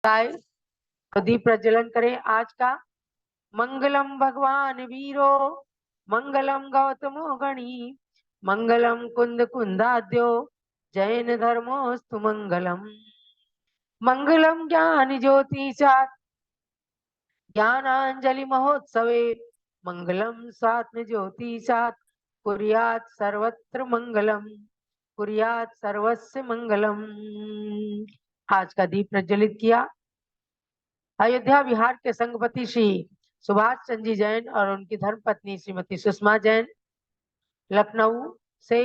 तो दीप प्रज्वलन करें आज का। मंगलम भगवान वीरो, मंगलम गौतमो गणी, मंगलम कुंद कुंदाद्यो, जैन धर्मोस्तु मंगलम। मंगलम ज्ञान ज्योति ज्ञानांजलि महोत्सवे, मंगलम स्वात्म ज्योति कुर्यात् सर्वत्र मंगलम, कुर्यात् सर्वस्य मंगलम। आज का दीप प्रज्वलित किया। अयोध्या बिहार के संघपति श्री सुभाष चंद्र जी जैन और उनकी धर्मपत्नी श्रीमती सुषमा जैन लखनऊ से,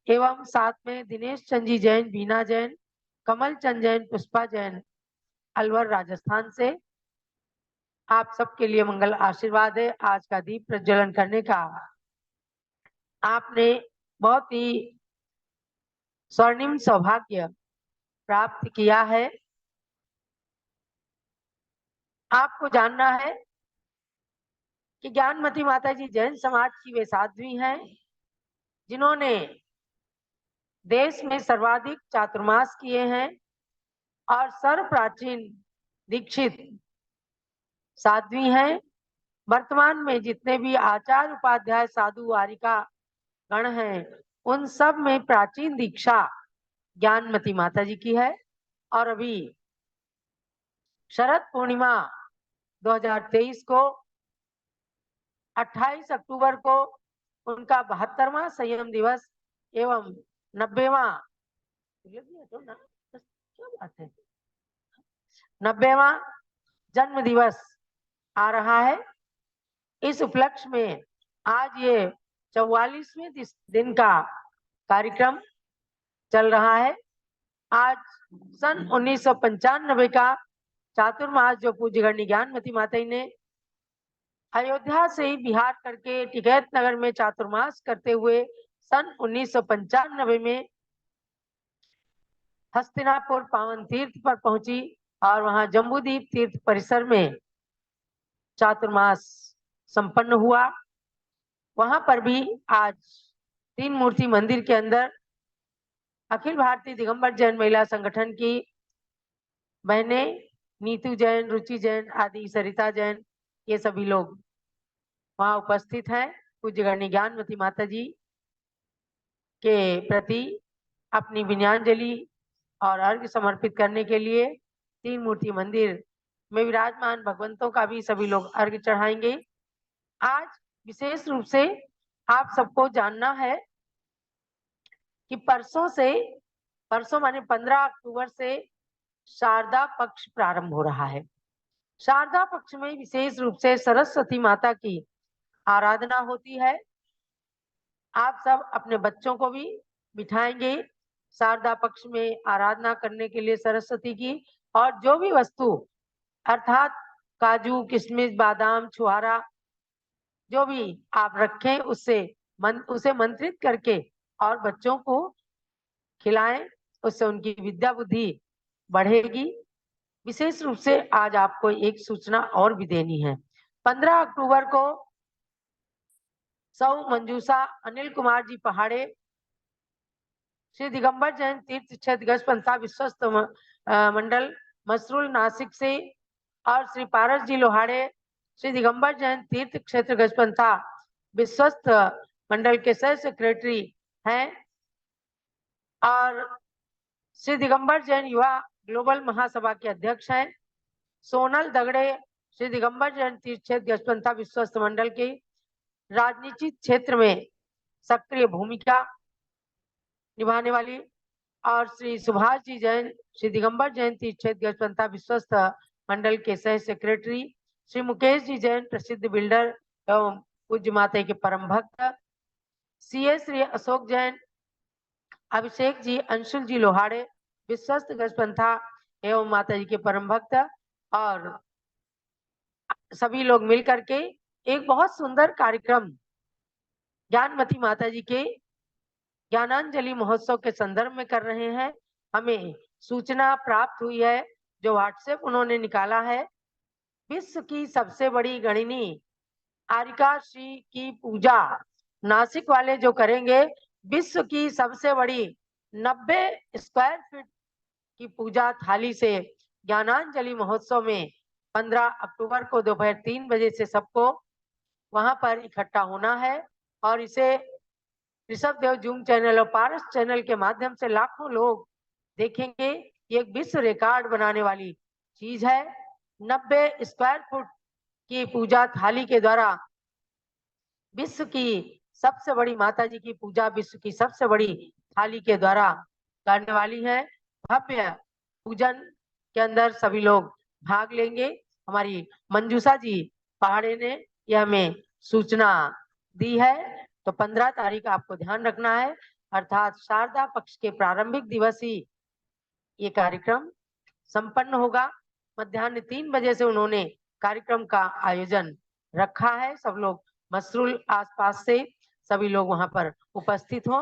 एवं साथ में दिनेश चंद्र जी जैन, बीना जैन, कमल चंद जैन, पुष्पा जैन अलवर राजस्थान से। आप सबके लिए मंगल आशीर्वाद है आज का दीप प्रज्वलन करने का। आपने बहुत ही स्वर्णिम सौभाग्य प्राप्त किया है। आपको जानना है कि ज्ञानमती माता जी जैन समाज की वे साध्वी हैं जिन्होंने देश में सर्वाधिक चातुर्मास किए हैं और सर्व प्राचीन दीक्षित साध्वी हैं। वर्तमान में जितने भी आचार्य उपाध्याय साधु वारिका गण हैं उन सब में प्राचीन दीक्षा ज्ञानमती माता जी की है। और अभी शरद पूर्णिमा 2023 को 28 अक्टूबर को उनका 72वां संयम दिवस एवं 90वां, क्या बात है, 90वां जन्म दिवस आ रहा है। इस उपलक्ष्य में आज ये 44वें दिन का कार्यक्रम चल रहा है। आज सन 1995 का चातुर्मास जो पूज्य गण्य ज्ञानमती माता ने अयोध्या से ही बिहार करके टिकैत नगर में चातुर्मास करते हुए सन 1995 में हस्तिनापुर पावन तीर्थ पर पहुंची और वहां जम्बूदीप तीर्थ परिसर में चातुर्मास संपन्न हुआ। वहां पर भी आज तीन मूर्ति मंदिर के अंदर अखिल भारतीय दिगंबर जैन महिला संगठन की बहनें नीतू जैन, रुचि जैन आदि, सरिता जैन, ये सभी लोग वहां उपस्थित हैं। पूज्य गण्य ज्ञानमती माता जी के प्रति अपनी विनयाञ्जलि और अर्घ्य समर्पित करने के लिए तीन मूर्ति मंदिर में विराजमान भगवंतों का भी सभी लोग अर्घ्य चढ़ाएंगे। आज विशेष रूप से आप सबको जानना है कि परसों माने 15 अक्टूबर से शारदा पक्ष प्रारंभ हो रहा है। शारदा पक्ष में विशेष रूप से सरस्वती माता की आराधना होती है। आप सब अपने बच्चों को भी बिठाएंगे शारदा पक्ष में आराधना करने के लिए सरस्वती की, और जो भी वस्तु अर्थात काजू, किशमिश, बादाम, छुहारा जो भी आप रखें उसे मंत्रित करके और बच्चों को खिलाएं, उससे उनकी विद्या बुद्धि बढ़ेगी। विशेष रूप से आज आपको एक सूचना और भी देनी है। 15 अक्टूबर को सौ मंजूषा अनिल कुमार जी पहाड़े श्री दिगंबर जैन तीर्थ क्षेत्र गजपंथा विश्वस्त मंडल मसरूल नासिक से और श्री पारस जी लोहाड़े श्री दिगंबर जैन तीर्थ क्षेत्र गजपंथा विश्वस्त मंडल के सह सेक्रेटरी हैं और श्री दिगंबर जैन युवा ग्लोबल महासभा के अध्यक्ष हैं। सोनल दगड़े श्री दिगंबर जैन तीर्थ क्षेत्र गजपंथा विश्वस्त मंडल के राजनीतिक क्षेत्र में सक्रिय भूमिका निभाने वाली, और श्री सुभाष जी जैन श्री दिगंबर जैन तीर्थ क्षेत्र गजपंथा विश्वस्त मंडल के सह सेक्रेटरी, श्री मुकेश जी जैन प्रसिद्ध बिल्डर एवं पूज्य माता के परम भक्त, सीए श्री अशोक जैन, अभिषेक जी, अंशुल जी लोहाड़े विश्वस्त गजपंथा एवं माता जी के परम भक्त, और सभी लोग मिलकर के एक बहुत सुंदर कार्यक्रम ज्ञानमती माता जी के ज्ञानांजलि महोत्सव के संदर्भ में कर रहे हैं। हमें सूचना प्राप्त हुई है जो व्हाट्सएप उन्होंने निकाला है। विश्व की सबसे बड़ी गणिनी आरिका श्री की पूजा नासिक वाले जो करेंगे, विश्व की सबसे बड़ी 90 स्क्वायर फीट की पूजा थाली से ज्ञानांजलि महोत्सव में 15 अक्टूबर को दोपहर 3 बजे से सबको वहां पर इकट्ठा होना है और इसे ऋषभ देव जूम चैनल और पारस चैनल के माध्यम से लाखों लोग देखेंगे। ये एक विश्व रिकॉर्ड बनाने वाली चीज है। 90 स्क्वायर फुट की पूजा थाली के द्वारा विश्व की सबसे बड़ी माता जी की पूजा विश्व की सबसे बड़ी थाली के द्वारा करने वाली है। भव्य पूजन के अंदर सभी लोग भाग लेंगे। हमारी मंजूषा जी पहाड़े ने यह हमें सूचना दी है। तो 15 तारीख आपको ध्यान रखना है, अर्थात शारदा पक्ष के प्रारंभिक दिवस ही ये कार्यक्रम संपन्न होगा। मध्याह्न 3 बजे से उन्होंने कार्यक्रम का आयोजन रखा है। सब लोग मसरूल आसपास से सभी लोग वहां पर उपस्थित हो।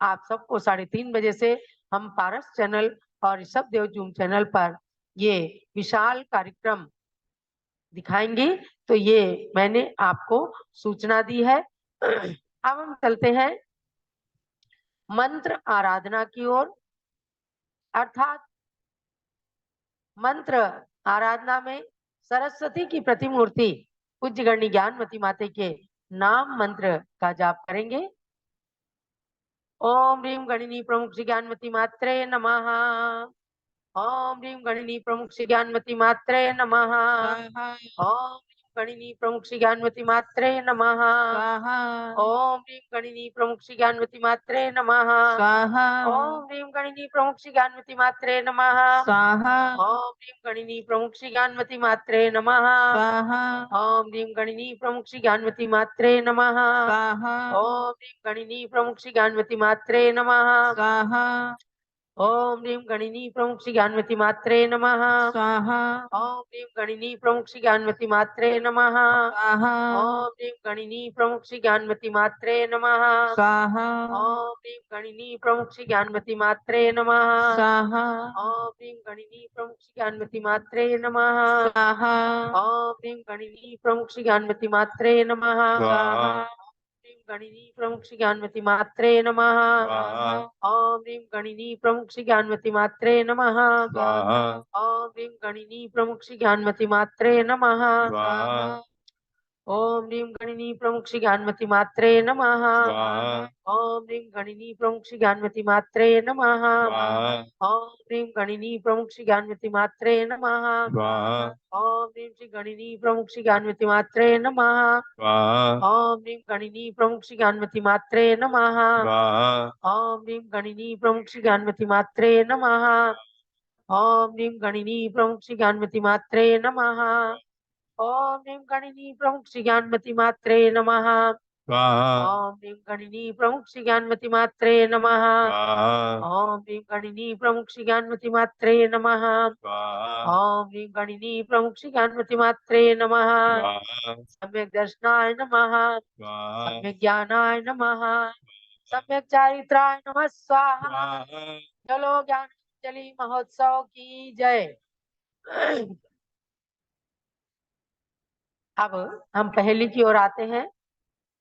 आप सबको 3:30 बजे से हम पारस चैनल और ऋषभ देव जूम चैनल पर ये विशाल कार्यक्रम दिखाएंगे। तो ये मैंने आपको सूचना दी है। अब हम चलते हैं मंत्र आराधना की ओर, अर्थात मंत्र आराधना में सरस्वती की प्रतिमूर्ति पूज्य गणनी ज्ञानमती माता के नाम मंत्र का जाप करेंगे। ओम ह्रीं गणिनी प्रमुख श्री ज्ञानमती मात्रे नमः। ओम ह्रीं गणिनी प्रमुख श्री ज्ञानमती मात्रे नमः। ओम गणिनी प्रमुख श्री ज्ञानमती मात्रे नमः। ओम ह्रीं गणिनी प्रमुख श्री ज्ञानमती मात्रे नमः। ओम ह्रीं गणिनी प्रमुख श्री ज्ञानमती मात्रे नमः। ओम ह्रीं गणिनी प्रमुख श्री ज्ञानमती मात्रे नमः। ओम ह्रीं गणिनी प्रमुख श्री ज्ञानमती मात्रे नमः। ओम ह्रीं गणिनी प्रमुख श्री ज्ञानमती मात्रे नमः। ओम ह्रीं गणिनी प्रमुख श्री ज्ञानमती मात्रे नमः। ओम ह्रीं गणिनी प्रमुख श्री ज्ञानमती मात्रे नमः। ओम ह्रीं गणिनी प्रमुख श्री ज्ञानमती मात्रे नमः। ओम ह्रीं गणिनी प्रमुख श्री ज्ञानमती मात्रे नमः। ओम ह्रीं गणिनी प्रमुख श्री ज्ञानमती मात्रे नमः। ओम ह्रीं गणिनी प्रमुख श्री ज्ञानमती मात्रे नमः। गणिनी प्रमुख श्री ज्ञानमती मात्रे नमः। ओम ह्रीं गणिनी प्रमुख श्री ज्ञानमती मात्रे नमः। ओम ह्रीं गणिनी प्रमुख श्री ज्ञानमती मात्रे नमः। ओम ह्रीं गणिनी प्रमुख श्री ज्ञानमती मात्रे नमः। ओम ह्रीं गणिनी प्रमुख श्री ज्ञानमती मात्रे नमः। ओम ह्रीं गणिनी प्रमुख श्री ज्ञानमती मात्रे नमः। ओम ह्रीं श्री गणिनी प्रमुख श्री ज्ञानमती मात्रे नमः। ओम ह्रीं गणिनी प्रमुख श्री ज्ञानमती मात्रे नमः। ओम ह्रीं गणिनी प्रमुख श्री ज्ञानमती मात्रे नमः। ओम ह्रीं गणिनी प्रमुख श्री ज्ञानमती मात्रे नमः। ओम ह्रीं गणिनी प्रमुख श्री ज्ञानमती मात्रे नमः। ओम ह्रीं गणिनी प्रमुख श्री ज्ञानमती मात्रे नमः। ओम ह्रीं गणिनी प्रमुख श्री ज्ञानमती मात्रे नमः। ओम ह्रीं गणिनी प्रमुख श्री ज्ञानमती मात्रे नमः। सम्यक दर्शनाय नमः। सम्यक ज्ञानाय नमः। सम्यक चारित्राय नमः स्वाहा। चलो ज्ञानांजलि महोत्सव की जय। अब हम पहेली की ओर आते हैं।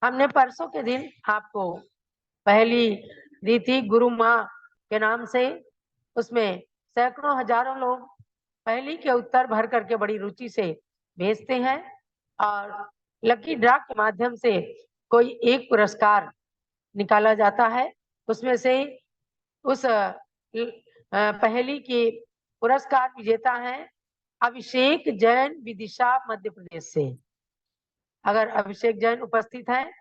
हमने परसों के दिन आपको पहेली दी थी गुरु माँ के नाम से। उसमें सैकड़ों हजारों लोग पहेली के उत्तर भर करके बड़ी रुचि से भेजते हैं और लकी ड्रा के माध्यम से कोई एक पुरस्कार निकाला जाता है। उसमें से उस पहेली के पुरस्कार विजेता है अभिषेक जैन विदिशा मध्य प्रदेश से। अगर अभिषेक जैन उपस्थित हैं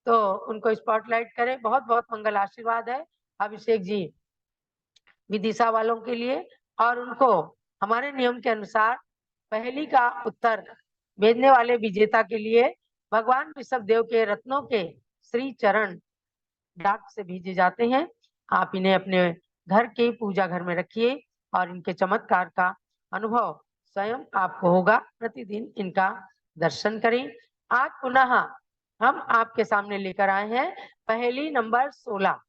तो उनको स्पॉटलाइट करें। बहुत बहुत मंगल आशीर्वाद है अभिषेक जी विदिशा वालों के लिए। और उनको हमारे नियम के अनुसार पहेली का उत्तर भेजने वाले विजेता के लिए भगवान ऋषभ देव के रत्नों के श्री चरण डाक से भेजे जाते हैं। आप इन्हें अपने घर के पूजा घर में रखिए और इनके चमत्कार का अनुभव स्वयं आपको होगा। प्रतिदिन इनका दर्शन करें। आज पुनः हम आपके सामने लेकर आए हैं पहेली नंबर 16,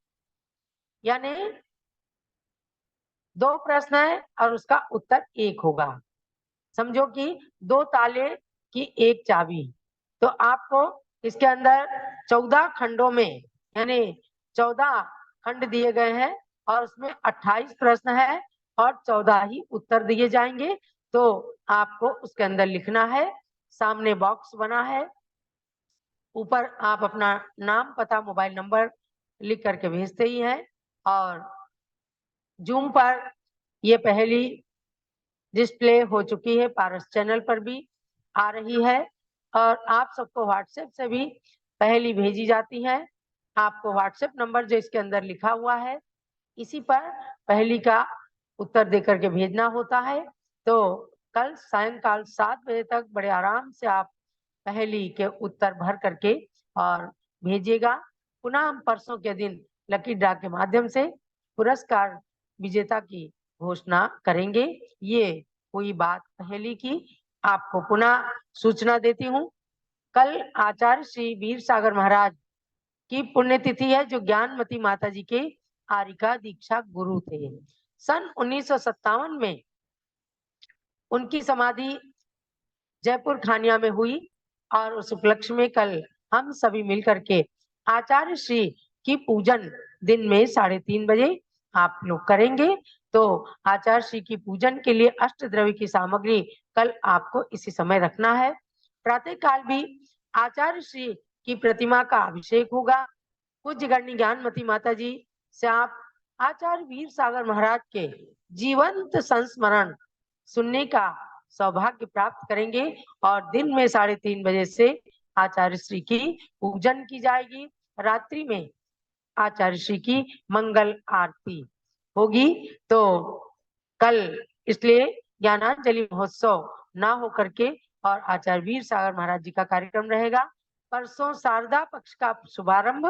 यानी 2 प्रश्न है और उसका उत्तर 1 होगा। समझो कि 2 ताले की 1 चाबी। तो आपको इसके अंदर 14 खंडों में यानी 14 खंड दिए गए हैं और उसमें 28 प्रश्न है और 14 ही उत्तर दिए जाएंगे। तो आपको उसके अंदर लिखना है, सामने बॉक्स बना है, ऊपर आप अपना नाम, पता, मोबाइल नंबर लिख करके भेजते ही हैं। और जूम पर ये पहली डिस्प्ले हो चुकी है, पारस चैनल पर भी आ रही है, और आप सबको व्हाट्सएप से भी पहली भेजी जाती है। आपको व्हाट्सएप नंबर जो इसके अंदर लिखा हुआ है, इसी पर पहली का उत्तर देकर के भेजना होता है। तो कल सायंकाल 7 बजे तक बड़े आराम से आप पहली के उत्तर भर करके और भेजिएगा। पुनः हम परसों के दिन लकी ड्रा के माध्यम से पुरस्कार विजेता की घोषणा करेंगे। ये हुई बात पहली की। आपको पुनः सूचना देती हूँ, कल आचार्य श्री वीर सागर महाराज की पुण्यतिथि है, जो ज्ञानमती माता जी के आरिका दीक्षा गुरु थे। सन 1957 में उनकी समाधि जयपुर खानिया में हुई, और उस उपलक्ष्य में कल हम सभी मिलकर के आचार्य श्री की पूजन दिन में 3:30 बजे आप लोग करेंगे। तो आचार्य श्री की पूजन के लिए अष्ट द्रव्य की सामग्री कल आपको इसी समय रखना है। प्रातः काल भी आचार्य श्री की प्रतिमा का अभिषेक होगा। पूज्य गणनी ज्ञानमती माता जी से आप आचार्य वीर सागर महाराज के जीवंत संस्मरण सुनने का सौभाग्य प्राप्त करेंगे, और दिन में 3:30 बजे से आचार्य श्री की पूजन की जाएगी। रात्रि में आचार्य श्री की मंगल आरती होगी। तो कल इसलिए ज्ञानांजलि महोत्सव ना हो करके और आचार्य वीर सागर महाराज जी का कार्यक्रम रहेगा। परसों शारदा पक्ष का शुभारंभ,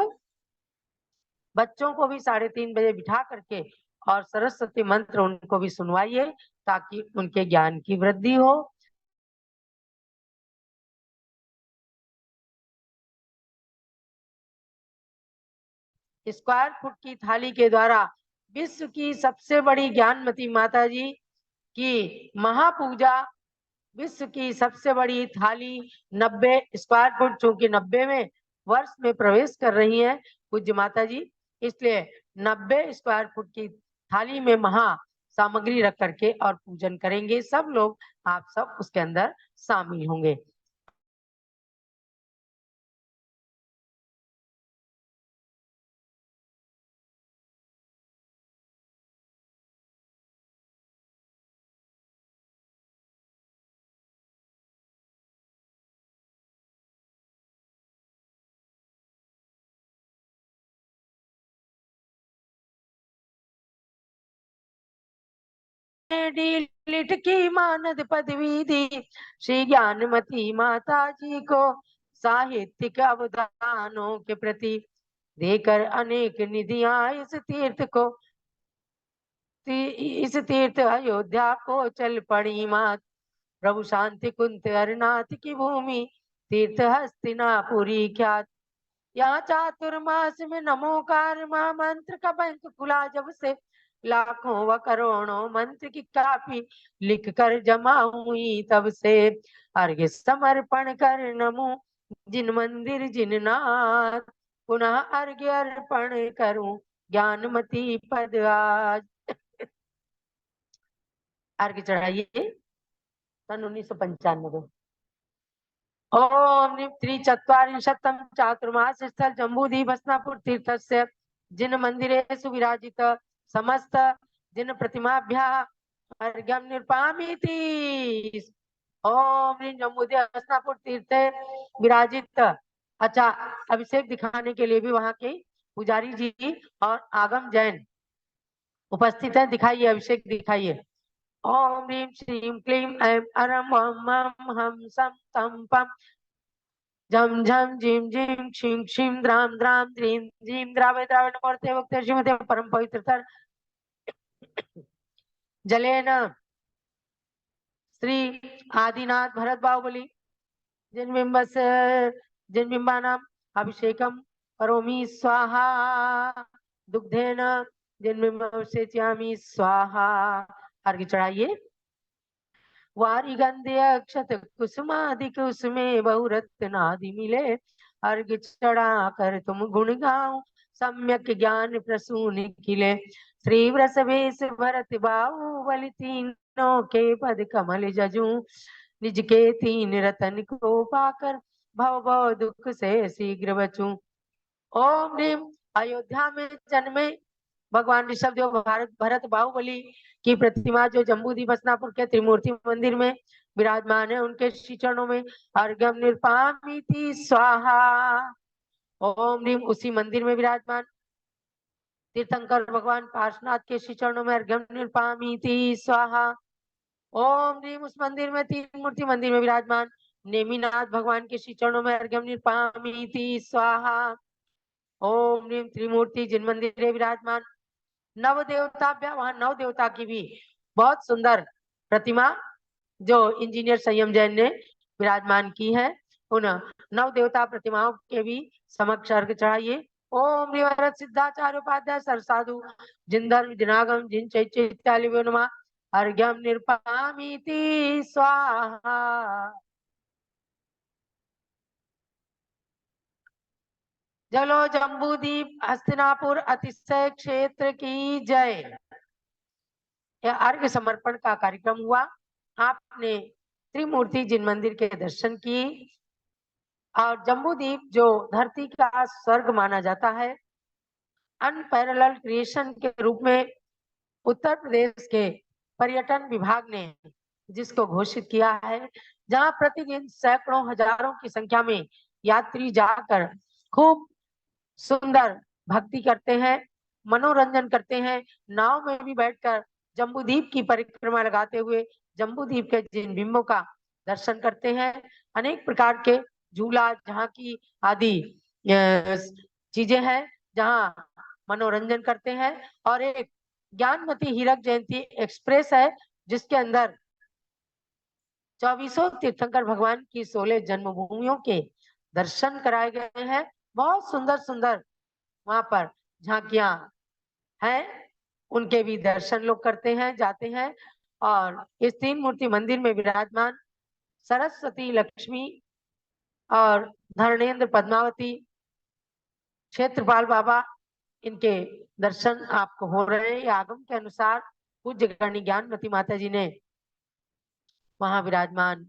बच्चों को भी 3:30 बजे बिठा करके और सरस्वती मंत्र उनको भी सुनवाइए, ताकि उनके ज्ञान की वृद्धि हो। स्क्वायर फुट की थाली के द्वारा विश्व की सबसे बड़ी ज्ञानमती माता जी की महापूजा, विश्व की सबसे बड़ी थाली 90 स्क्वायर फुट, चूंकि 90वें वर्ष में प्रवेश कर रही है पूज्य माता जी, इसलिए 90 स्क्वायर फुट की थाली में महा सामग्री रख करके और पूजन करेंगे। सब लोग, आप सब उसके अंदर शामिल होंगे। डिलीट की मानद पदवी दी श्री ज्ञानमती माता जी को, साहित्यिक अवदानों के प्रति देकर अनेक निधियां इस तीर्थ अयोध्या को चल पड़ी मात। प्रभु शांति कुंत हरनाथ की भूमि, तीर्थ हस्तिनापुरी ख्यात। यहाँ चातुर्मास में नमोकार मंत्र का बैंक खुला जब से, लाखों व करोड़ों मंत्र की कापी लिख कर जमा हुई तब से। अर्घ्य समर्पण कर नमो जिन मंदिर जिन नाथ, पुनः अर्घ्य अर्पण करूं ज्ञानमती पद आज। अर्घ्य चढ़ाइए। सन 1995। ओम त्रिचत्वारिंशत्तम चातुर्मास स्थल जम्बूद्वीप हस्तिनापुर तीर्थस्य जिन मंदिरेषु विराजित समस्त जिन प्रतिमाभ्यः अर्घ्यं निर्पामीति। ओम जम्बूद्वीप हस्तिनापुर तीर्थे विराजित। अच्छा, अभिषेक दिखाने के लिए भी वहां के पुजारी जी और आगम जैन उपस्थित है। दिखाइए, अभिषेक दिखाइए। ओम ह्रीं श्रीं क्लीं ऐं अरं वं मं हम सं तं पं झम झम झिम झिम क्षीं क्षीं द्राम द्राम द्रीं द्रीं द्रावय द्रावण मूर्ते वक्ते श्रीमते परम पवित्रतर जलेन श्री आदिनाथ भरत बाहुबली जिनबिंबानाम अभिषेकम करोमि स्वाहा, दुग्धेन जिनबिंबसेचयामि स्वाहा। अर्घ्य चढ़ाइए। वारी गंधे अक्षत कुसुमादि कुसुमे बहुरत्नादि मिले, अर्घ्य चढ़ा कर तुम गुण गाओ सम्यक ज्ञान प्रसून खिले। श्री वृषभेश भरत बाहुबली तीनों के पद कमल जजू निज के तीन रतन को पाकर भव भव दुख से शीघ्र बचूं। ओम ह्रीम अयोध्या में जन्मे भगवान ऋषभदेव भरत बाहुबली की प्रतिमा जो जम्बूद्वीप हस्तिनापुर के त्रिमूर्ति मंदिर में विराजमान है, उनके श्री चरणों में अर्घ्यम निर्पामीति स्वाहा। ओम ह्रीम उसी मंदिर में विराजमान तीर्थंकर भगवान पार्श्वनाथ के श्री चरणों में अर्घ्यम निर्पामीति स्वाहा। ओम ह्रीम उस मंदिर में तीन मूर्ति मंदिर में विराजमान नेमिनाथ भगवान के श्री चरणों में अर्घ्यम निर्पामीति स्वाहा। ओम ह्रीम त्रिमूर्ति जिन मंदिर विराजमान नव देवता, वहां नव देवता की भी बहुत सुंदर प्रतिमा जो इंजीनियर संयम जैन ने विराजमान की है, उन नव देवता प्रतिमाओं के भी समक्ष अर्घ चढ़ाइए। ओम ह्रीम सिद्धाचार्य उपाध्याय सरसाधु जिन धर्म जिनागम जिन चैत्यालि नमः अर्घ्यम निर्पामीति स्वाहा। जलो जम्बूद्वीप हस्तिनापुर अतिशय क्षेत्र की जय। यह अर्घ्य समर्पण का कार्यक्रम हुआ। आपने त्रिमूर्ति जिन मंदिर के दर्शन किए और जम्बूद्वीप जो धरती का स्वर्ग माना जाता है, अनपैरेलल क्रिएशन के रूप में उत्तर प्रदेश के पर्यटन विभाग ने जिसको घोषित किया है, जहां प्रतिदिन सैकड़ों हजारों की संख्या में यात्री जाकर खूब सुंदर भक्ति करते हैं, मनोरंजन करते हैं, नाव में भी बैठकर जम्बूद्वीप की परिक्रमा लगाते हुए जम्बूद्वीप के जिन बिंबों का दर्शन करते हैं। अनेक प्रकार के झूला झांकी आदि चीजें हैं जहां मनोरंजन करते हैं। और एक ज्ञानमती हीरक जयंती एक्सप्रेस है जिसके अंदर 24 तीर्थंकर भगवान की 16 जन्मभूमियों के दर्शन कराए गए हैं। बहुत सुंदर सुंदर वहां पर झांकियां हैं, उनके भी दर्शन लोग करते हैं, जाते हैं। और इस तीन मूर्ति मंदिर में विराजमान सरस्वती, लक्ष्मी और धर्मेंद्र पद्मावती क्षेत्रपाल बाबा, इनके दर्शन आपको हो रहे हैं। आगम के अनुसार पूज्य गणी ज्ञानमती माता जी ने वहां विराजमान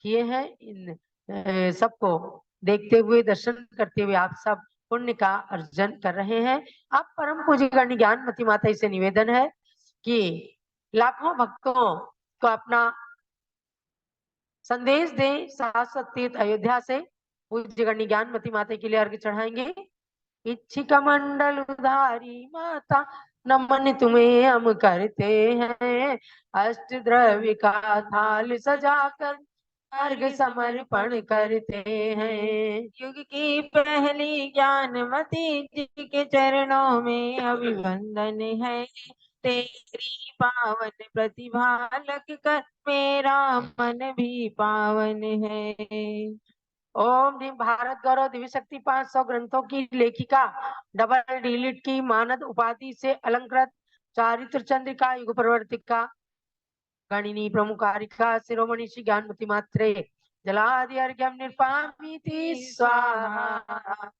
किए हैं। इन सबको देखते हुए, दर्शन करते हुए आप सब पुण्य का अर्जन कर रहे हैं। अब परम पूज्य गणी ज्ञानमती माता से निवेदन है कि लाखों भक्तों को अपना संदेश दें। शाश्वत तीर्थ अयोध्या से पूज्य गणी ज्ञानमती माता के लिए अर्घ्य चढ़ाएंगे। इच्छिका मंडल उधारी माता नमन तुम्हें हम करते हैं, अष्ट द्रव्य का थाल सजाकर अर्घ समर्पण करते हैं। युग की पहली ज्ञानमती जी के चरणों में अभिवंदन है, तेरी पावन प्रतिभा लग कर मेरा मन भी पावन है। ओम ह्रीम भारत गौरव दिव्य शक्ति 500 ग्रंथों की लेखिका, डबल डीलिट की मानद उपाधि से अलंकृत चारित्र चंद्रिका युग प्रवर्तिका गणिनी प्रमुखारिका शिरोमणि श्री ज्ञानमती मात्रे जलादि अर्घ्यम निर्पामीति स्वाहा।